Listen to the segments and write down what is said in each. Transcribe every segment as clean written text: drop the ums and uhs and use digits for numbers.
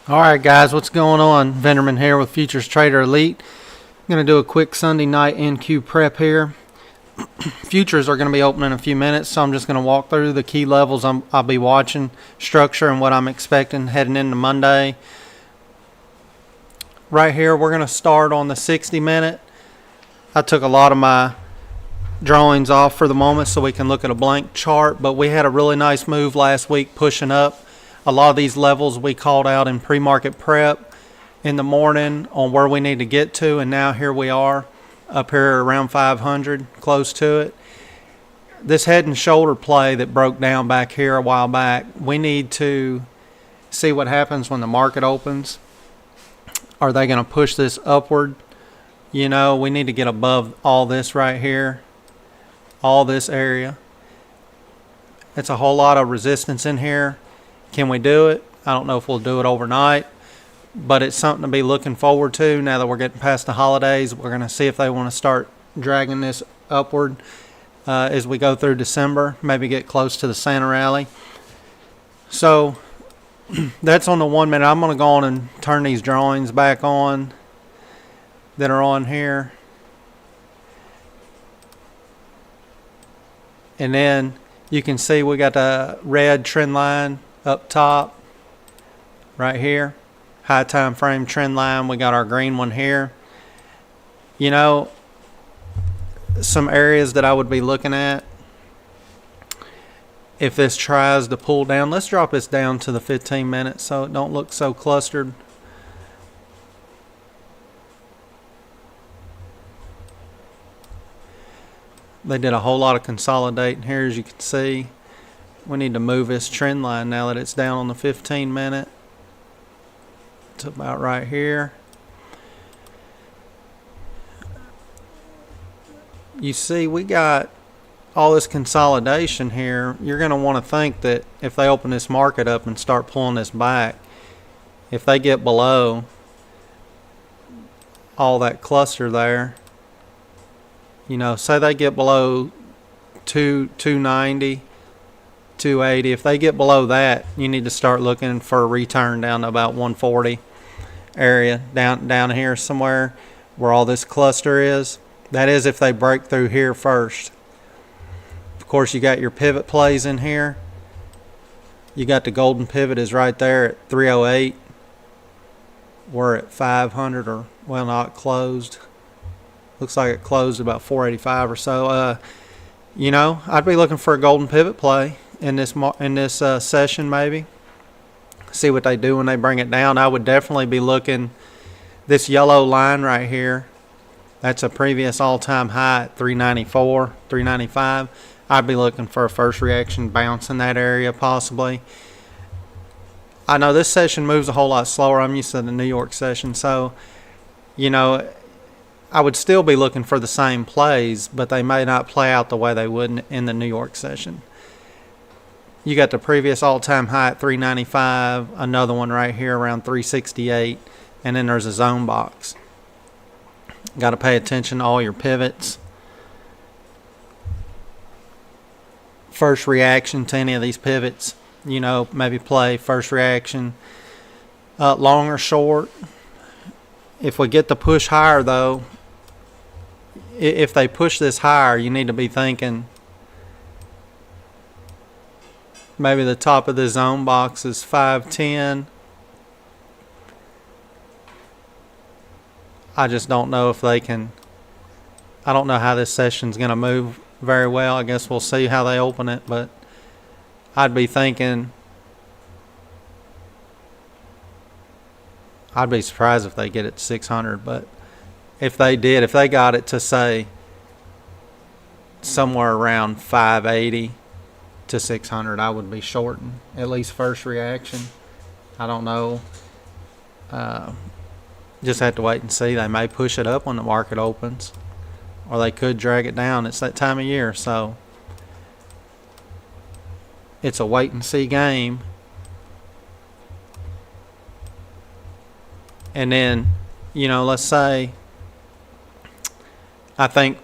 Alright guys, what's going on? Venderman here with FuturestraderElite. I'm going to do a quick Sunday night NQ prep here. Futures are going to be open in a few minutes, so I'm just going to walk through the key levels I'll be watching, structure, and what I'm expecting heading into Monday. Right here, we're going to start on the 60-minute. I took a lot of my drawings off for the moment so we can look at a blank chart, but we had a really nice move last week pushing up. A lot of these levels we called out in pre-market prep in the morning on where we need to get to, and now here we are up here around 500, close to it. This head and shoulder play that broke down back here a while back, we need to see what happens when the market opens. Are they going to push this upward? You know, we need to get above all this right here, all this area. It's a whole lot of resistance in here. Can we do it? I don't know if we'll do it overnight, but it's something to be looking forward to now that we're getting past the holidays. We're going to see if they want to start dragging this upward as we go through December, maybe get close to the Santa rally. So that's on the 1 minute. I'm going to go on and turn these drawings back on that are on here. And then you can see we got the red trend line up top right here, high time frame trend line. We got our green one here. You know, some areas that I would be looking at if this tries to pull down. Let's drop this down to the 15 minutes so it don't look so clustered. They did a whole lot of consolidating here, as you can see. We need to move this trend line now that it's down on the 15 minute to about right here. You see, we got all this consolidation here. You're going to want to think that if they open this market up and start pulling this back, if they get below all that cluster there, you know, say they get below 290, 280. If they get below that, you need to start looking for a return down to about 140 area, down here somewhere where all this cluster is. That is if they break through here first. Of course, you got your pivot plays in here. You got the golden pivot is right there at 308. We're at 500, or well, not closed. Looks like it closed about 485 or so. You know, I'd be looking for a golden pivot play in this session, maybe. See what they do when they bring it down. I would definitely be looking this yellow line right here. That's a previous all-time high at 394, 395. I'd be looking for a first reaction bounce in that area possibly. I know this session moves a whole lot slower. I'm used to the New York session, so you know, I would still be looking for the same plays, but they may not play out the way they would in the New York session. You got the previous all-time high at 395, another one right here around 368, and then there's a zone box. Got to pay attention to all your pivots. First reaction to any of these pivots, you know, maybe play first reaction, long or short. If we get the push higher, though, if they push this higher, you need to be thinking maybe the top of the zone box is 510. I just don't know if they can. I don't know how this session's going to move very well. I guess we'll see how they open it, but I'd be thinking, I'd be surprised if they get it to 600, but if they did, if they got it to say somewhere around 580 to 600, I would be shorting at least first reaction. I don't know. Just have to wait and see. They may push it up when the market opens, or they could drag it down. It's that time of year, so it's a wait and see game. And then, you know, let's say I think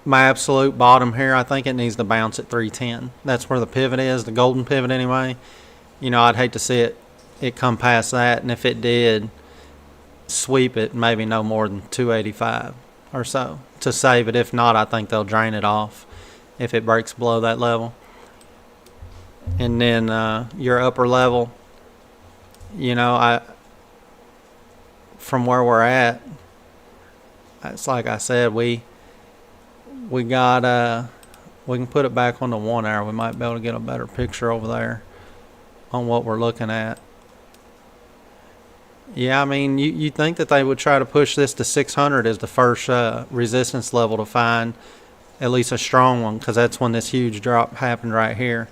my absolute bottom here, I think it needs to bounce at 310. That's where the pivot is, the golden pivot anyway. You know, I'd hate to see it it come past that, and if it did, sweep it maybe no more than 285 or so to save it. If not, I think they'll drain it off if it breaks below that level. And then your upper level, from where we're at, it's like I said, we got we can put it back on the 1 hour. We might be able to get a better picture over there on what we're looking at. Yeah, I mean, you think that they would try to push this to 600 as the first resistance level to find at least a strong one, because that's when this huge drop happened right here.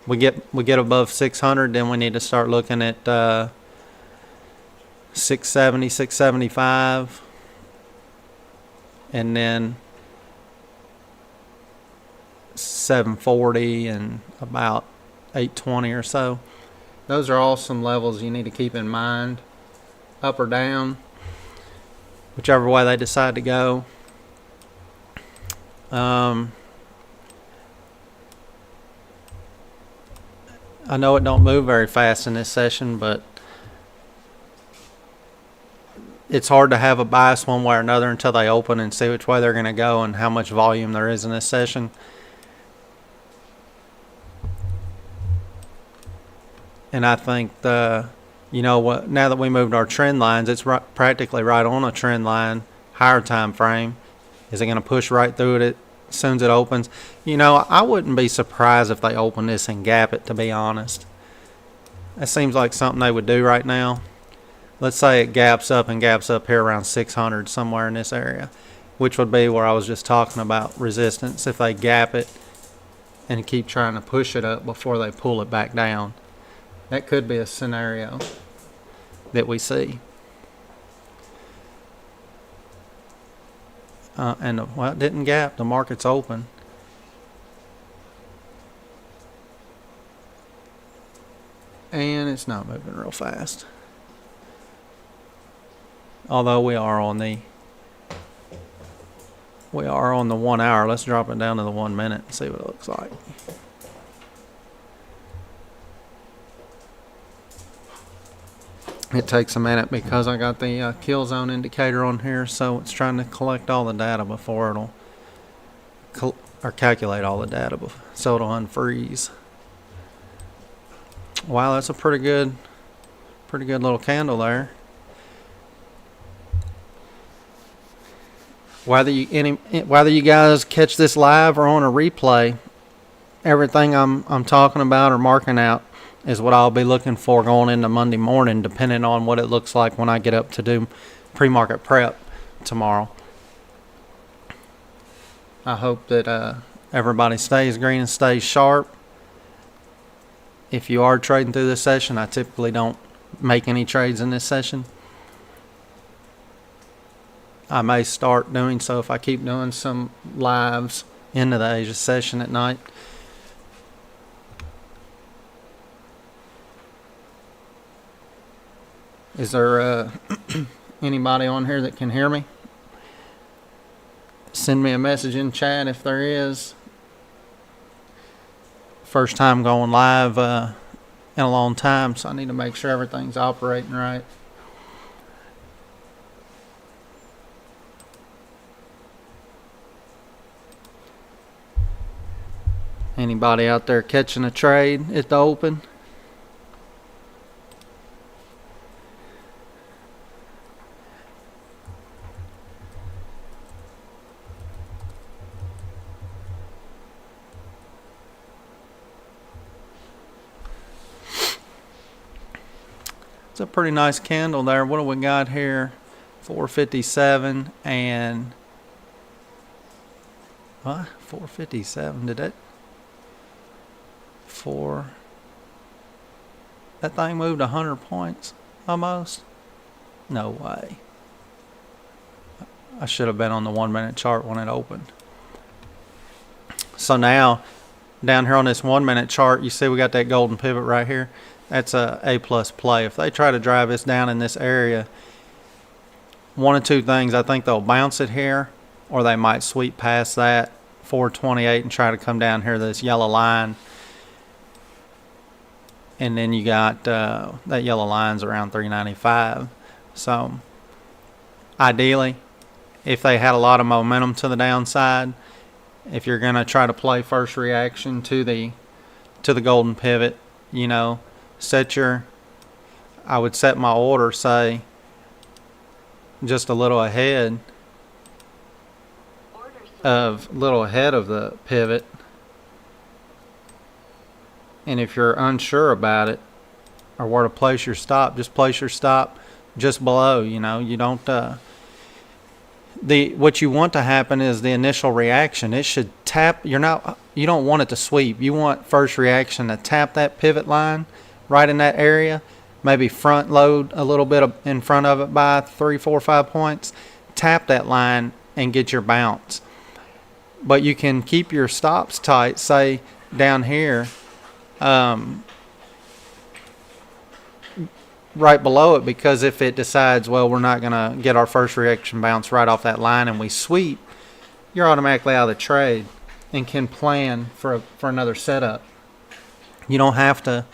We get above 600, then we need to start looking at 670, 675, and then 740 and about 820 or so. Those are all some levels you need to keep in mind, up or down, whichever way they decide to go. I know it don't move very fast in this session, but it's hard to have a bias one way or another until they open and see which way they're going to go and how much volume there is in this session. And I think now that we moved our trend lines, it's practically right on a trend line, higher time frame. Is it going to push right through it as soon as it opens? I wouldn't be surprised if they open this and gap it, to be honest. That seems like something they would do right now. Let's say it gaps up here around 600, somewhere in this area, which would be where I was just talking about resistance. If they gap it and keep trying to push it up before they pull it back down, that could be a scenario that we see. It didn't gap. The market's open. And it's not moving real fast. Although we are on the 1 hour. Let's drop it down to the 1 minute and see what it looks like. It takes a minute because I got the kill zone indicator on here, so it's trying to collect all the data before it'll calculate all the data so it'll unfreeze. Wow, that's a pretty good little candle there. Whether you guys catch this live or on a replay, everything I'm talking about or marking out is what I'll be looking for going into Monday morning, depending on what it looks like when I get up to do pre-market prep tomorrow. I hope that everybody stays green and stays sharp. If you are trading through this session, I typically don't make any trades in this session. I may start doing so if I keep doing some lives into the Asia session at night. Is there anybody on here that can hear me? Send me a message in chat if there is. First time going live in a long time, so I need to make sure everything's operating right. Anybody out there catching a trade at the open? It's a pretty nice candle there. What do we got here? 457 and what? 457. Did that? That thing moved 100 points almost? No way. I should have been on the 1 minute chart when it opened. So now down here on this 1 minute chart, you see we got that golden pivot right here. That's a plus play. If they try to drive this down in this area, one of two things. I think they'll bounce it here, or they might sweep past that 428 and try to come down here to this yellow line and then you got that yellow line's around 395. So ideally, if they had a lot of momentum to the downside, if you're going to try to play first reaction to the golden pivot, you know, I would set my order, say, just a little ahead of the pivot. And if you're unsure about it or where to place your stop, just place your stop just below. You know, you don't what you want to happen is the initial reaction. It should tap. You don't want it to sweep. You want first reaction to tap that pivot line right in that area. Maybe front load a little bit in front of it by 3, 4, 5 points. Tap that line and get your bounce. But you can keep your stops tight, say down here, right below it, because if it decides, well, we're not going to get our first reaction bounce right off that line and we sweep, you're automatically out of the trade and can plan for another setup. You don't have to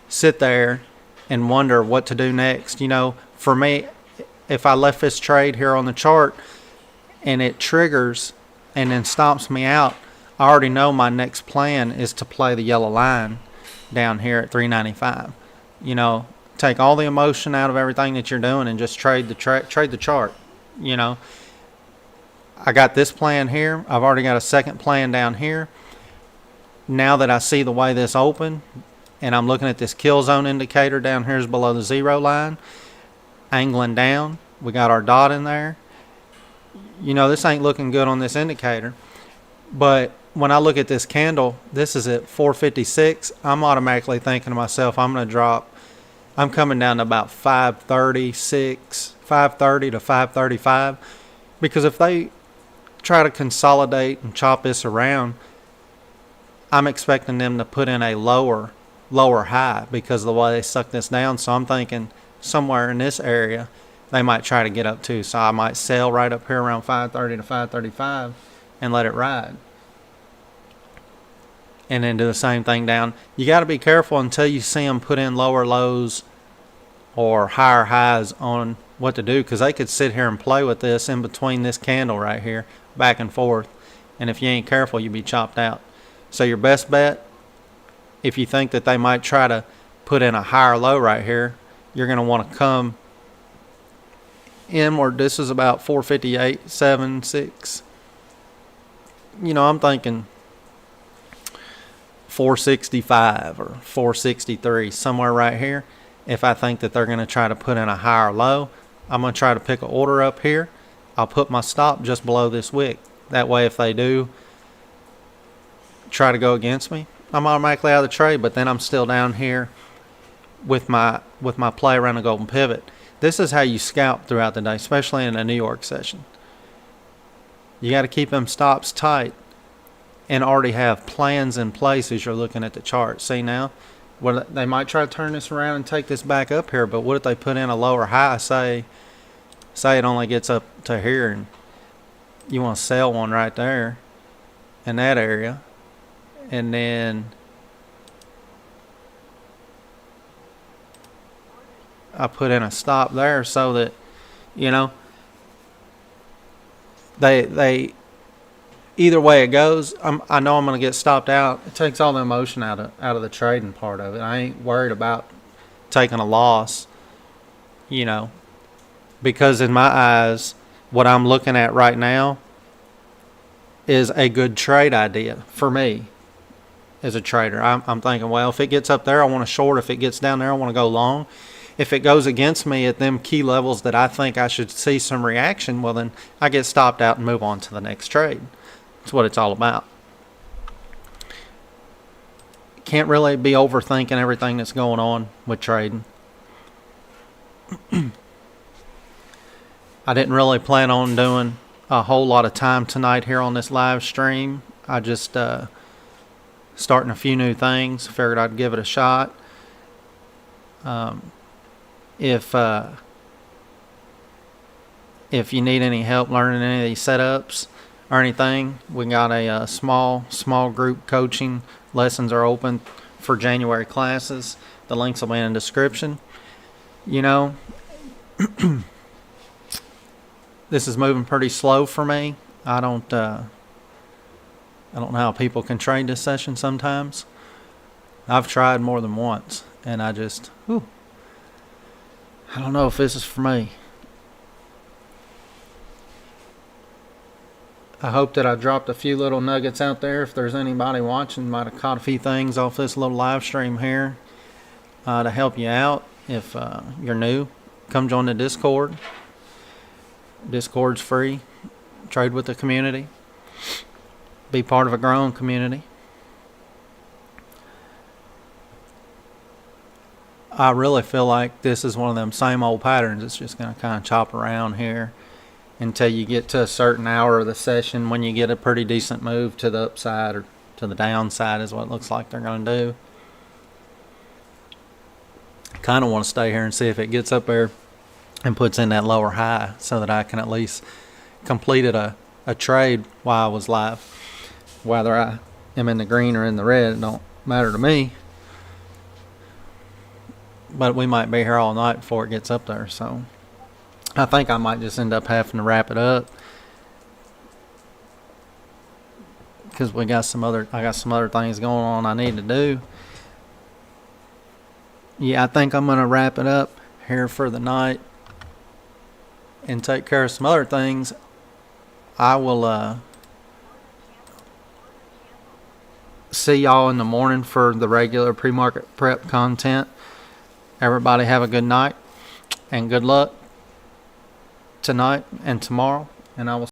sit there and wonder what to do next. You know, for me, if I left this trade here on the chart and it triggers and then stops me out, I already know my next plan is to play the yellow line down here at 395. You know, take all the emotion out of everything that you're doing and just trade the chart. You know, I got this plan here. I've already got a second plan down here. Now that I see the way this opened, and I'm looking at this kill zone indicator down here is below the 0 line, angling down. We got our dot in there. You know, this ain't looking good on this indicator. But when I look at this candle, this is at 456. I'm automatically thinking to myself, I'm going to drop. I'm coming down to about 536, 530 to 535. Because if they try to consolidate and chop this around, I'm expecting them to put in a lower high because of the way they suck this down. So I'm thinking somewhere in this area they might try to get up to. So I might sell right up here around 530 to 535 and let it ride. And then do the same thing down. You got to be careful until you see them put in lower lows or higher highs on what to do, because they could sit here and play with this in between this candle right here, back and forth. And if you ain't careful, you'll be chopped out. So your best bet, if you think that they might try to put in a higher low right here, you're going to want to come in where this is about 458.76. You know, I'm thinking 465 or 463, somewhere right here. If I think that they're going to try to put in a higher low, I'm going to try to pick an order up here. I'll put my stop just below this wick. That way, if they do try to go against me, I'm automatically out of the trade, but then I'm still down here with my play around the golden pivot. This is how you scalp throughout the day, especially in a New York session. You got to keep them stops tight and already have plans in place as you're looking at the chart. See now, well, they might try to turn this around and take this back up here, but what if they put in a lower high? Say it only gets up to here, and you want to sell one right there in that area, and then I put in a stop there so that, you know, they either way it goes, I know I'm going to get stopped out. It takes all the emotion out of the trading part of it. I ain't worried about taking a loss, you know, because in my eyes, what I'm looking at right now is a good trade idea for me as a trader. I'm thinking, well, if it gets up there, I want to short. If it gets down there, I want to go long. If it goes against me at them key levels that I think I should see some reaction, well, then I get stopped out and move on to the next trade. That's what it's all about. Can't really be overthinking everything that's going on with trading. I didn't really plan on doing a whole lot of time tonight here on this live stream. I just starting a few new things. Figured I'd give it a shot. If you need any help learning any of these setups or anything, we got a small group coaching. Lessons are open for January classes. The links will be in the description. You know, this is moving pretty slow for me. I don't know how people can trade this session sometimes. I've tried more than once, and I don't know if this is for me. I hope that I dropped a few little nuggets out there. If there's anybody watching, might have caught a few things off this little live stream here to help you out. If you're new, come join the Discord. Discord's free. Trade with the community. Be part of a growing community. I really feel like this is one of them same old patterns. It's just going to kind of chop around here until you get to a certain hour of the session when you get a pretty decent move to the upside or to the downside is what it looks like they're going to do. I kind of want to stay here and see if it gets up there and puts in that lower high so that I can at least complete a trade while I was live. Whether I am in the green or in the red, it don't matter to me. But we might be here all night before it gets up there, so I think I might just end up having to wrap it up because I got some other things going on I need to do. Yeah, I think I'm gonna wrap it up here for the night and take care of some other things. I will see y'all in the morning for the regular pre-market prep content. Everybody have a good night and good luck tonight and tomorrow, and I will